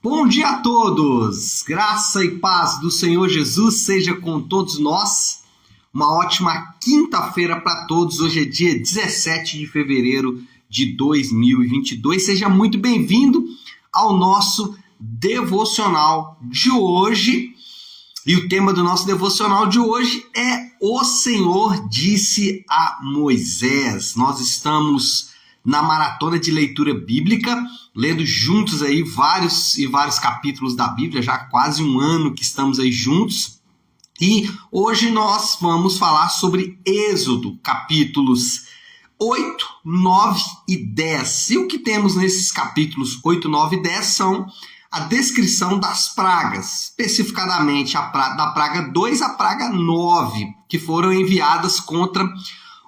Bom dia a todos! Graça e paz do Senhor Jesus seja com todos nós. Uma ótima quinta-feira para todos. Hoje é dia 17 de fevereiro de 2022. Seja muito bem-vindo ao nosso devocional de hoje. E o tema do nosso devocional de hoje é O Senhor disse a Moisés. Nós estamos na maratona de leitura bíblica, lendo juntos aí vários capítulos da Bíblia, já há quase um ano que estamos aí juntos. E hoje nós vamos falar sobre Êxodo, capítulos 8, 9 e 10. E o que temos nesses capítulos 8, 9 e 10 são a descrição das pragas, especificadamente da praga 2 à praga 9, que foram enviadas contra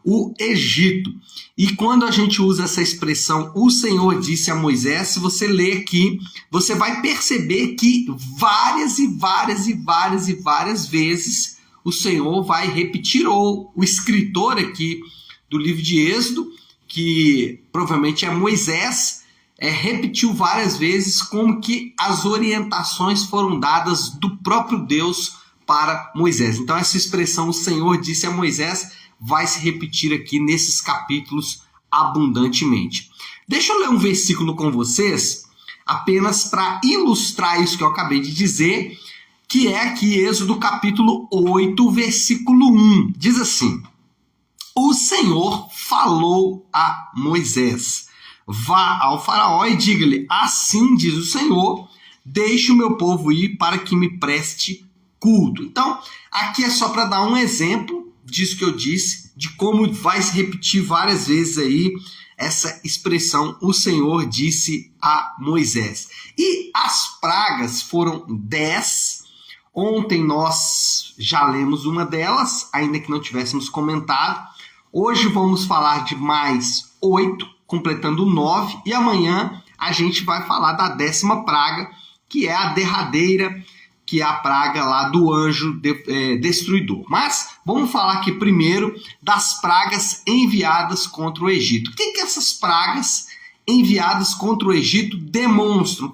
o Egito. E quando a gente usa essa expressão, o Senhor disse a Moisés, se você ler aqui, você vai perceber que várias vezes o Senhor vai repetir, ou o escritor aqui do livro de Êxodo, que provavelmente é Moisés, repetiu várias vezes como que as orientações foram dadas do próprio Deus para Moisés. Então essa expressão, o Senhor disse a Moisés, vai se repetir aqui nesses capítulos abundantemente. Deixa eu ler um versículo com vocês, apenas para ilustrar isso que eu acabei de dizer, que é aqui Êxodo capítulo 8, versículo 1. Diz assim: O Senhor falou a Moisés: Vá ao faraó e diga-lhe, assim diz o Senhor, deixe o meu povo ir para que me preste culto. Então, aqui é só para dar um exemplo disso que eu disse, de como vai se repetir várias vezes aí essa expressão, o Senhor disse a Moisés. E as pragas foram 10. Ontem nós já lemos uma delas, ainda que não tivéssemos comentado. Hoje vamos falar de mais 8, completando 9. E amanhã a gente vai falar da 10ª praga, que é a derradeira, que é a praga lá do anjo destruidor. Mas vamos falar aqui primeiro das pragas enviadas contra o Egito. O que essas pragas enviadas contra o Egito demonstram?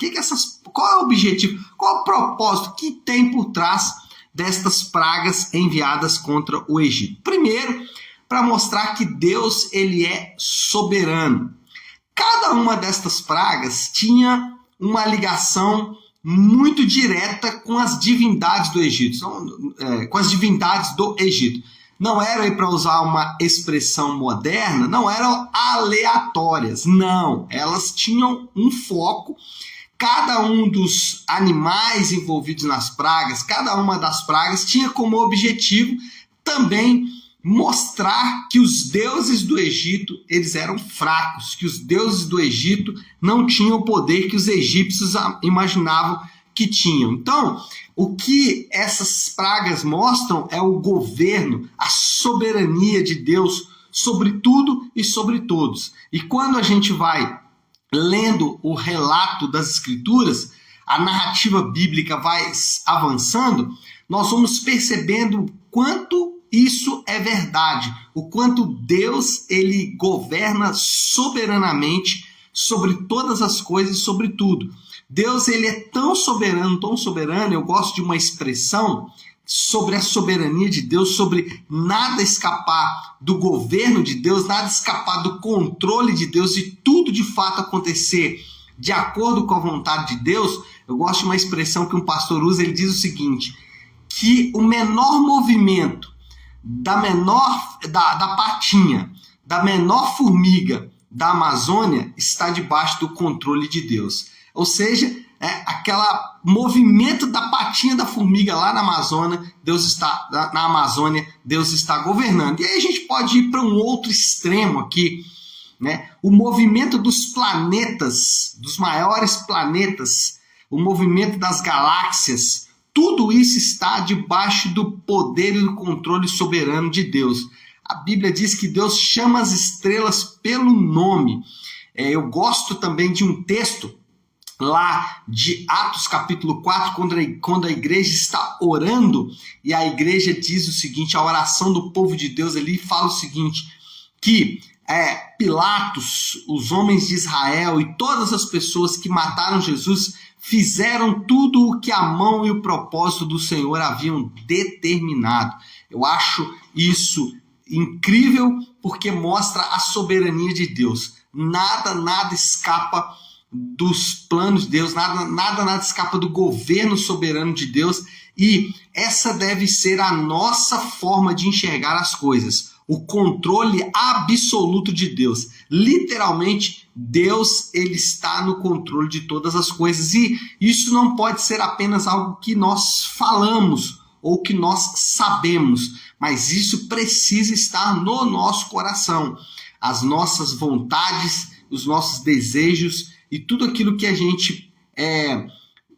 Qual é o objetivo? Qual é o propósito que tem por trás destas pragas enviadas contra o Egito? Primeiro, para mostrar que Deus ele é soberano. Cada uma destas pragas tinha uma ligação muito direta com as divindades do Egito, com as divindades do Egito. Não era, para usar uma expressão moderna, não eram aleatórias, não. Elas tinham um foco. Cada um dos animais envolvidos nas pragas, cada uma das pragas tinha como objetivo também mostrar que os deuses do Egito eles eram fracos, que os deuses do Egito não tinham o poder que os egípcios imaginavam que tinham. Então, o que essas pragas mostram é o governo, a soberania de Deus sobre tudo e sobre todos. E quando a gente vai lendo o relato das Escrituras, a narrativa bíblica vai avançando, nós vamos percebendo quanto isso é verdade, o quanto Deus ele governa soberanamente sobre todas as coisas e sobre tudo. Deus ele é tão soberano, eu gosto de uma expressão sobre a soberania de Deus, sobre nada escapar do governo de Deus, nada escapar do controle de Deus e tudo de fato acontecer de acordo com a vontade de Deus. Eu gosto de uma expressão que um pastor usa, ele diz o seguinte, que o menor movimento da patinha, da menor formiga da Amazônia está debaixo do controle de Deus. Ou seja, aquele movimento da patinha da formiga lá na Amazônia, Deus está governando. E aí a gente pode ir para um outro extremo aqui, né? O movimento dos planetas, dos maiores planetas, o movimento das galáxias, tudo isso está debaixo do poder e do controle soberano de Deus. A Bíblia diz que Deus chama as estrelas pelo nome. Eu gosto também de um texto lá de Atos capítulo 4, quando a igreja está orando, e a igreja diz o seguinte, a oração do povo de Deus ali fala o seguinte, que Pilatos, os homens de Israel e todas as pessoas que mataram Jesus fizeram tudo o que a mão e o propósito do Senhor haviam determinado. Eu acho isso incrível porque mostra a soberania de Deus. Nada escapa dos planos de Deus, nada escapa do governo soberano de Deus, e essa deve ser a nossa forma de enxergar as coisas. O controle absoluto de Deus. Literalmente, Deus ele está no controle de todas as coisas, e isso não pode ser apenas algo que nós falamos ou que nós sabemos, mas isso precisa estar no nosso coração. As nossas vontades, os nossos desejos e tudo aquilo que a gente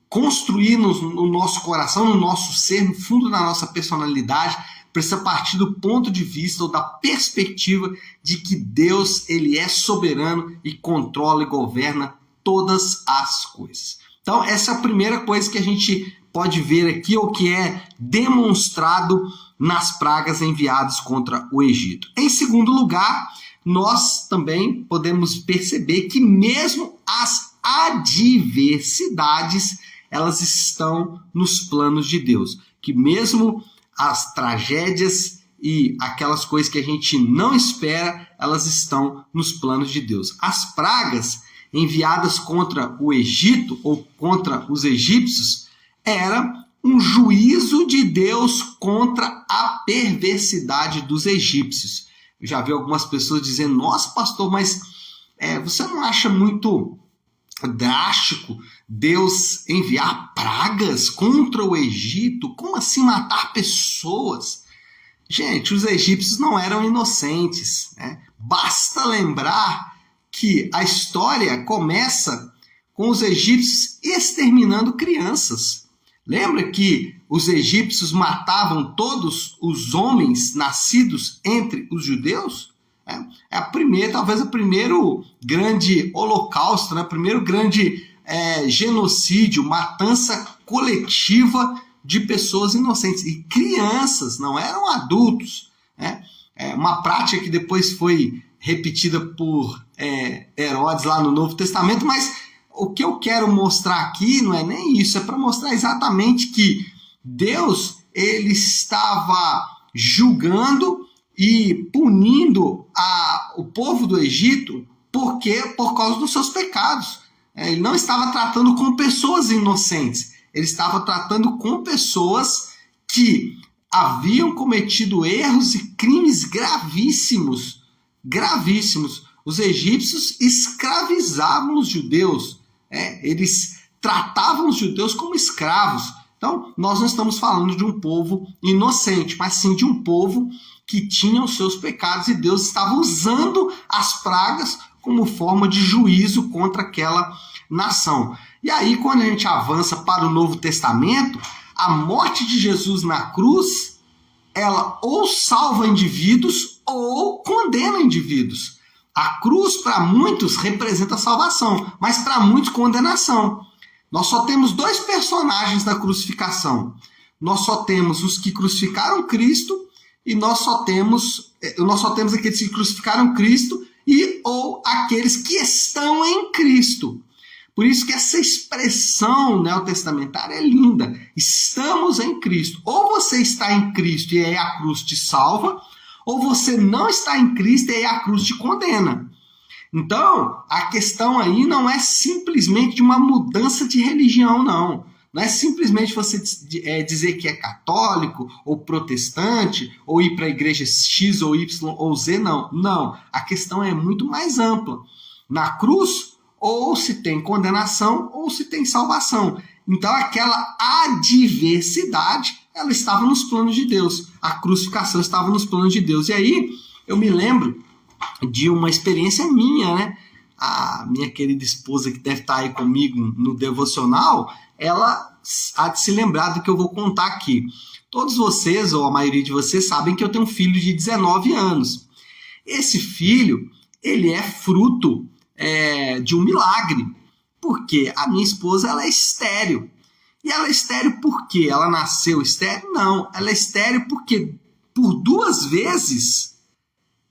construir no nosso coração, no nosso ser, no fundo da nossa personalidade, precisa partir do ponto de vista ou da perspectiva de que Deus ele é soberano e controla e governa todas as coisas. Então, essa é a primeira coisa que a gente pode ver aqui, ou que é demonstrado nas pragas enviadas contra o Egito. Em segundo lugar, nós também podemos perceber que mesmo as adversidades, elas estão nos planos de Deus. Que mesmo as tragédias e aquelas coisas que a gente não espera, elas estão nos planos de Deus. As pragas enviadas contra o Egito ou contra os egípcios era um juízo de Deus contra a perversidade dos egípcios. Eu já vi algumas pessoas dizendo: nossa, pastor, mas você não acha muito drástico Deus enviar pragas contra o Egito? Como assim matar pessoas? Gente, os egípcios não eram inocentes, né? Basta lembrar que a história começa com os egípcios exterminando crianças. Lembra que os egípcios matavam todos os homens nascidos entre os judeus? Talvez o primeiro grande holocausto, né? O primeiro grande genocídio, matança coletiva de pessoas inocentes. E crianças, não eram adultos. Né? Uma prática que depois foi repetida por Herodes lá no Novo Testamento, mas o que eu quero mostrar aqui não é nem isso, é para mostrar exatamente que Deus ele estava julgando e punindo o povo do Egito por causa dos seus pecados. Ele não estava tratando com pessoas inocentes, ele estava tratando com pessoas que haviam cometido erros e crimes gravíssimos. Gravíssimos. Os egípcios escravizavam os judeus. Eles tratavam os judeus como escravos. Então, nós não estamos falando de um povo inocente, mas sim de um povo que tinha os seus pecados, e Deus estava usando as pragas como forma de juízo contra aquela nação. E aí, quando a gente avança para o Novo Testamento, a morte de Jesus na cruz, ela ou salva indivíduos ou condena indivíduos. A cruz, para muitos, representa a salvação, mas para muitos, condenação. Nós só temos dois personagens na crucificação. Nós só temos os que crucificaram Cristo, e nós só temos aqueles que crucificaram Cristo ou aqueles que estão em Cristo. Por isso que essa expressão neotestamentária é linda. Estamos em Cristo. Ou você está em Cristo e aí a cruz te salva, ou você não está em Cristo e aí a cruz te condena. Então, a questão aí não é simplesmente de uma mudança de religião, não. Não é simplesmente você dizer que é católico ou protestante, ou ir para a igreja X ou Y ou Z, não. Não, a questão é muito mais ampla. Na cruz, ou se tem condenação ou se tem salvação. Então, aquela adversidade, ela estava nos planos de Deus. A crucificação estava nos planos de Deus. E aí, eu me lembro de uma experiência minha, né? A minha querida esposa, que deve estar aí comigo no devocional, ela há de se lembrar do que eu vou contar aqui. Todos vocês, ou a maioria de vocês, sabem que eu tenho um filho de 19 anos. Esse filho, ele é fruto de um milagre, porque a minha esposa ela é estéril. E ela é estéril por quê? Ela nasceu estéril? Não, ela é estéril porque por 2 vezes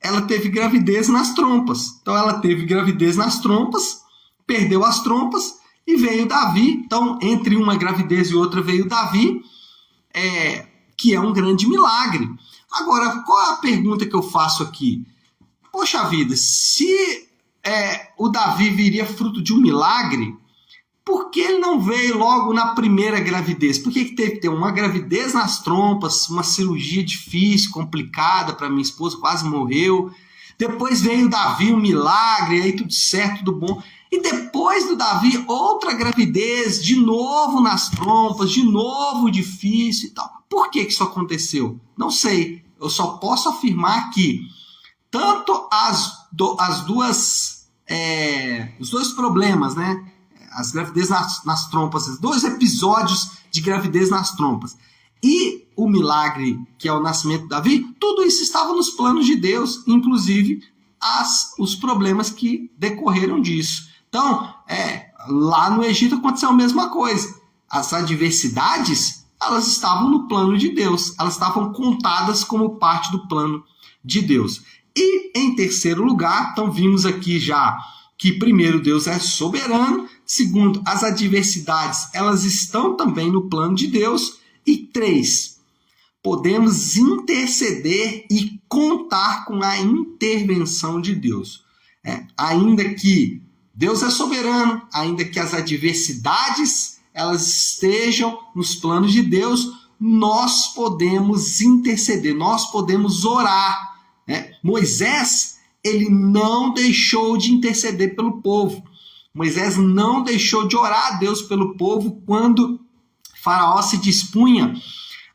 ela teve gravidez nas trompas. Então ela teve gravidez nas trompas, perdeu as trompas e veio Davi. Então, entre uma gravidez e outra veio Davi, que é um grande milagre. Agora, qual é a pergunta que eu faço aqui? Poxa vida, se o Davi viria fruto de um milagre, por que ele não veio logo na primeira gravidez? Por que teve que ter uma gravidez nas trompas, uma cirurgia difícil, complicada para minha esposa, quase morreu. Depois veio o Davi, um milagre, aí tudo certo, tudo bom. E depois do Davi, outra gravidez, de novo nas trompas, de novo difícil e tal. Por que isso aconteceu? Não sei. Eu só posso afirmar que tanto os dois problemas, né? As gravidez nas trompas, os 2 episódios de gravidez nas trompas e o milagre que é o nascimento de Davi, tudo isso estava nos planos de Deus, inclusive os problemas que decorreram disso. Então, lá no Egito aconteceu a mesma coisa. As adversidades, elas estavam no plano de Deus, elas estavam contadas como parte do plano de Deus. E em terceiro lugar, então vimos aqui já que primeiro Deus é soberano, segundo, as adversidades, elas estão também no plano de Deus, e 3, podemos interceder e contar com a intervenção de Deus. Ainda que Deus é soberano, ainda que as adversidades elas estejam nos planos de Deus, nós podemos interceder, nós podemos orar. Moisés, ele não deixou de interceder pelo povo. Moisés não deixou de orar a Deus pelo povo quando Faraó se dispunha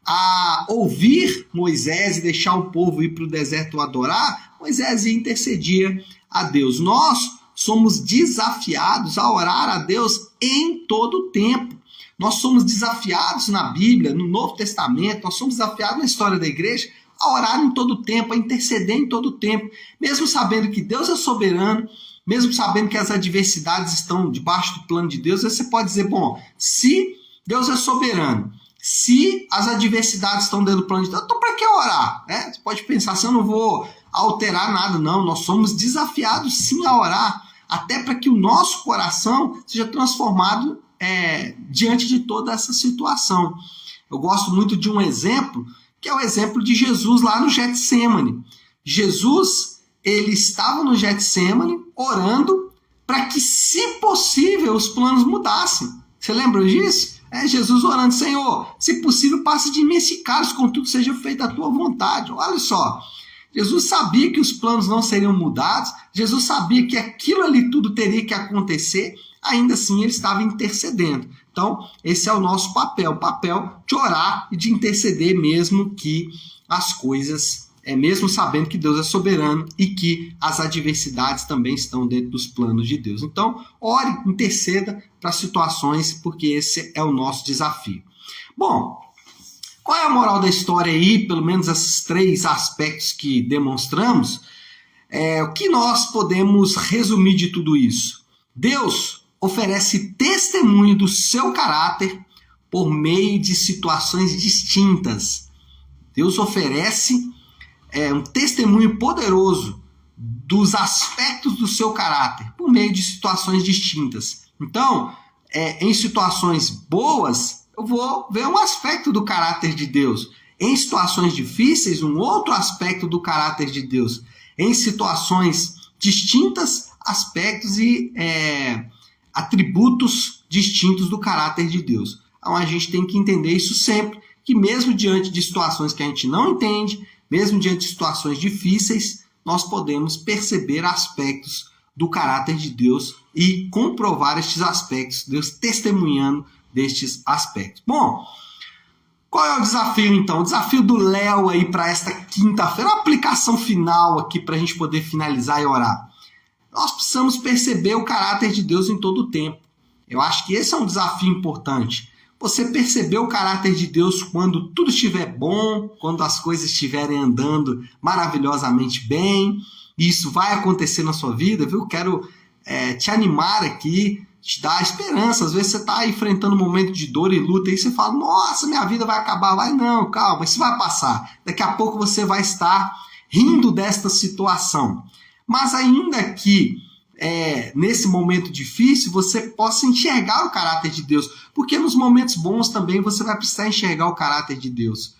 a ouvir Moisés e deixar o povo ir para o deserto adorar. Moisés intercedia a Deus. Nós somos desafiados a orar a Deus em todo o tempo. Nós somos desafiados na Bíblia, no Novo Testamento, nós somos desafiados na história da igreja a orar em todo o tempo, a interceder em todo o tempo, mesmo sabendo que Deus é soberano, mesmo sabendo que as adversidades estão debaixo do plano de Deus. Você pode dizer, bom, se Deus é soberano, se as adversidades estão dentro do plano de Deus, então para que orar? Você pode pensar assim, eu não vou alterar nada, não. Nós somos desafiados sim a orar, até para que o nosso coração seja transformado diante de toda essa situação. Eu gosto muito de um exemplo, que é o exemplo de Jesus lá no Getsêmani. Jesus, ele estava no Getsêmani orando para que, se possível, os planos mudassem. Você lembra disso? Jesus orando, Senhor, se possível, passe de mim esse cálice, contudo seja feita a tua vontade. Olha só, Jesus sabia que os planos não seriam mudados, Jesus sabia que aquilo ali tudo teria que acontecer, ainda assim ele estava intercedendo. Então, esse é o nosso papel, o papel de orar e de interceder mesmo que as coisas, mesmo sabendo que Deus é soberano e que as adversidades também estão dentro dos planos de Deus. Então, ore, interceda para situações, porque esse é o nosso desafio. Bom, qual é a moral da história aí? Pelo menos esses 3 aspectos que demonstramos. O que nós podemos resumir de tudo isso? Deus oferece testemunho do seu caráter por meio de situações distintas. Deus oferece um testemunho poderoso dos aspectos do seu caráter por meio de situações distintas. Então, em situações boas, eu vou ver um aspecto do caráter de Deus. Em situações difíceis, um outro aspecto do caráter de Deus. Em situações distintas, aspectos e atributos distintos do caráter de Deus. Então a gente tem que entender isso sempre, que mesmo diante de situações que a gente não entende, mesmo diante de situações difíceis, nós podemos perceber aspectos do caráter de Deus e comprovar estes aspectos, Deus testemunhando destes aspectos. Bom, qual é o desafio então? O desafio do Léo aí para esta quinta-feira, uma aplicação final aqui para a gente poder finalizar e orar. Nós precisamos perceber o caráter de Deus em todo o tempo. Eu acho que esse é um desafio importante. Você perceber o caráter de Deus quando tudo estiver bom, quando as coisas estiverem andando maravilhosamente bem. E isso vai acontecer na sua vida, viu? Quero te animar aqui, te dar esperança. Às vezes você está enfrentando um momento de dor e luta e você fala, nossa, minha vida vai acabar. Vai não, calma, isso vai passar. Daqui a pouco você vai estar rindo desta situação. Mas ainda que nesse momento difícil você possa enxergar o caráter de Deus, porque nos momentos bons também você vai precisar enxergar o caráter de Deus.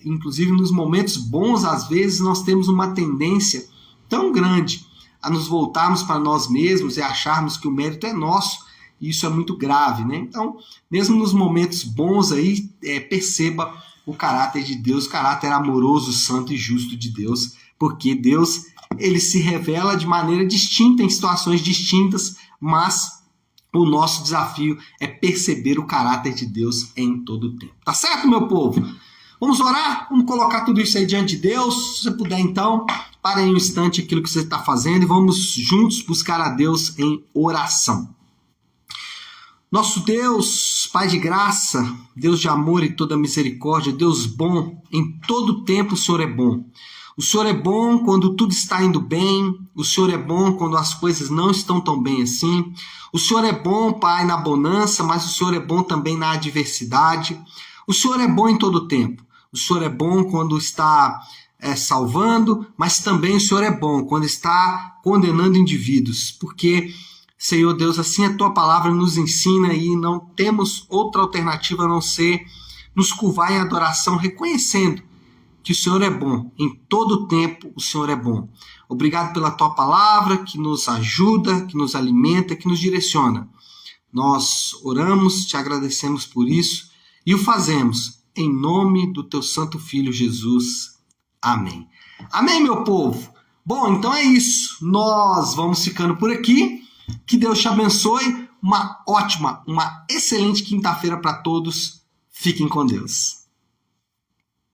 Inclusive nos momentos bons, às vezes, nós temos uma tendência tão grande a nos voltarmos para nós mesmos e acharmos que o mérito é nosso, e isso é muito grave, né? Então, mesmo nos momentos bons aí, perceba o caráter de Deus, o caráter amoroso, santo e justo de Deus, porque Deus, ele se revela de maneira distinta, em situações distintas, mas o nosso desafio é perceber o caráter de Deus em todo o tempo. Tá certo, meu povo? Vamos orar? Vamos colocar tudo isso aí diante de Deus. Se você puder, então, pare em um instante aquilo que você está fazendo e vamos juntos buscar a Deus em oração. Nosso Deus, Pai de graça, Deus de amor e toda misericórdia, Deus bom, em todo tempo o Senhor é bom. O Senhor é bom quando tudo está indo bem, o Senhor é bom quando as coisas não estão tão bem assim. O Senhor é bom, Pai, na bonança, mas o Senhor é bom também na adversidade. O Senhor é bom em todo tempo. O Senhor é bom quando está salvando, mas também o Senhor é bom quando está condenando indivíduos, porque, Senhor Deus, assim a Tua palavra nos ensina e não temos outra alternativa a não ser nos curvar em adoração, reconhecendo que o Senhor é bom, em todo tempo o Senhor é bom. Obrigado pela Tua palavra, que nos ajuda, que nos alimenta, que nos direciona. Nós oramos, te agradecemos por isso e o fazemos em nome do Teu Santo Filho Jesus. Amém. Amém, meu povo? Bom, então é isso. Nós vamos ficando por aqui. Que Deus te abençoe. Uma ótima, uma excelente quinta-feira para todos. Fiquem com Deus.